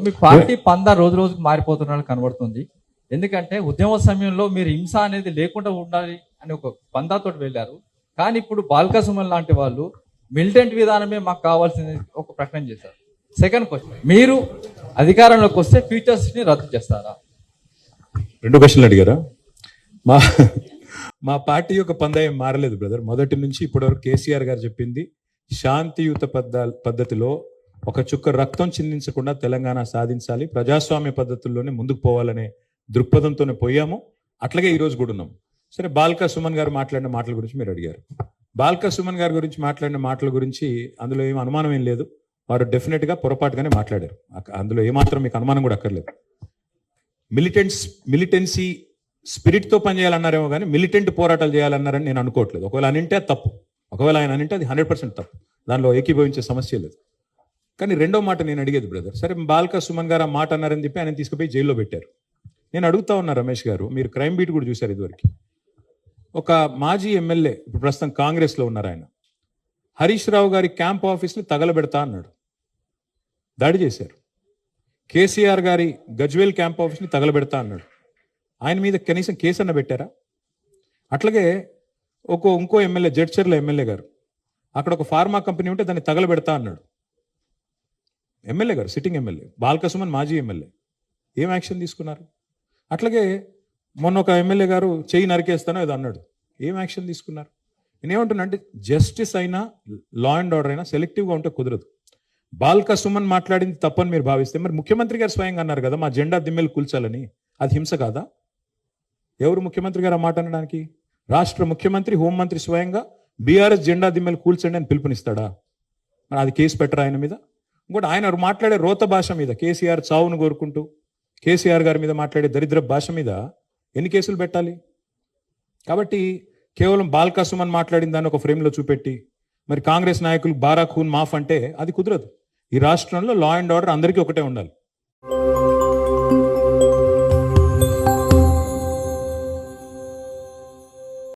మీ party పందా రోజు రోజుకు మారిపోతున్నట్టు కనబడుతుంది. ఎందుకంటే ఉద్యమ సమయంలో మీరు హింస అనేది లేకుండా ఉండాలి అని ఒక పందాతోటి వెళ్ళారు. కానీ ఇప్పుడు బాల్క సుమన్ లాంటి వాళ్ళు మిలిటెంట్ విధానమే మాకు కావాల్సింది ఒక ప్రకటన చేశారు. సెకండ్ క్వశ్చన్, మీరు అధికారంలోకి వస్తే ఫీచర్స్ ని రద్దు చేస్తారా? 2 క్వశ్చన్లు అడిగారా? మా పార్టీ యొక్క పందా ఏం మారలేదు బ్రదర్. మొదటి నుంచి ఇప్పటివరకు కేసీఆర్ గారు చెప్పింది శాంతియుత పద్ధతిలో ఒక చుక్క రక్తం చిందించకుండా తెలంగాణ సాధించాలి, ప్రజాస్వామ్య పద్ధతుల్లోనే ముందుకు పోవాలనే దృక్పథంతోనే పోయాము. అట్లాగే ఈ రోజు కూడా ఉన్నాం. సరే, బాల్క సుమన్ గారు మాట్లాడిన మాటల గురించి మీరు అడిగారు. బాల్క సుమన్ గారి గురించి మాట్లాడిన మాటల గురించి అందులో ఏం అనుమానం ఏం లేదు. వారు డెఫినెట్ గా పొరపాటుగానే మాట్లాడారు. అందులో ఏమాత్రం మీకు అనుమానం కూడా అక్కర్లేదు. మిలిటెన్సీ స్పిరిట్ తో పనిచేయాలన్నారేమో కానీ మిలిటెంట్ పోరాటాలు చేయాలన్నారని నేను అనుకోవట్లేదు. ఒకవేళ అనింటే అది తప్పు, ఒకవేళ ఆయన అనింటే అది 100% తప్పు. దానిలో ఏకీభవించే సమస్య లేదు. కానీ రెండో మాట నేను అడిగేది బ్రదర్, సరే బాల్క సుమన్ గారు ఆ మాట అన్నారని చెప్పి ఆయన తీసుకుపోయి జైల్లో పెట్టారు. నేను అడుగుతా ఉన్నా రమేష్ గారు, మీరు క్రైమ్ బీట్ కూడా చూశారు ఇదివరకు. ఒక మాజీ ఎమ్మెల్యే ఇప్పుడు ప్రస్తుతం కాంగ్రెస్ లో ఉన్నారు, ఆయన హరీష్ రావు గారి క్యాంప్ ఆఫీస్ని తగలబెడతా అన్నాడు, దాడి చేశారు. కేసీఆర్ గారి గజ్వేల్ క్యాంప్ ఆఫీస్ని తగలబెడతా అన్నాడు, ఆయన మీద కనీసం కేసు అన్న పెట్టారా? అట్లాగే ఇంకో ఎమ్మెల్యే జడ్చర్ల ఎమ్మెల్యే గారు అక్కడ ఒక ఫార్మా కంపెనీ ఉంటే దాన్ని తగలబెడతా అన్నాడు. ఎమ్మెల్యే గారు, సిట్టింగ్ ఎమ్మెల్యే బాల్క సుమన్, మాజీ ఎమ్మెల్యే, ఏం యాక్షన్ తీసుకున్నారు? అట్లాగే మొన్న ఒక ఎమ్మెల్యే గారు చెయ్యి నరికేస్తానో ఏదో అన్నాడు, ఏం యాక్షన్ తీసుకున్నారు? నేనేమంటున్నా అంటే జస్టిస్ అయినా లా అండ్ ఆర్డర్ అయినా సెలెక్టివ్గా ఉంటే కుదరదు. బాల్క సుమన్ మాట్లాడింది తప్పని మీరు భావిస్తే మరి ముఖ్యమంత్రి గారు స్వయంగా అన్నారు కదా మా జెండా దిమ్మెలు కూల్చాలని, అది హింస కాదా? ఎవరు ముఖ్యమంత్రి గారు ఆ మాట అనడానికి? రాష్ట్ర ముఖ్యమంత్రి, హోంమంత్రి స్వయంగా బీఆర్ఎస్ జెండా దిమ్మెలు కూల్చండి అని పిలుపునిస్తాడా? మరి అది కేసు పెట్టరా ఆయన మీద? ఇంకోటి, ఆయన మాట్లాడే రోత భాష మీద, కేసీఆర్ చావును కోరుకుంటూ కేసీఆర్ గారి మీద మాట్లాడే దరిద్ర భాష మీద ఎన్ని కేసులు పెట్టాలి? కాబట్టి కేవలం బాల్క సుమన్ మాట్లాడిన దాన్ని ఒక ఫ్రేమ్లో చూపెట్టి మరి కాంగ్రెస్ నాయకులు బారా ఖూన్ మాఫ్ అంటే అది కుదరదు. ఈ రాష్ట్రంలో లా అండ్ ఆర్డర్ అందరికీ ఒకటే ఉండాలి.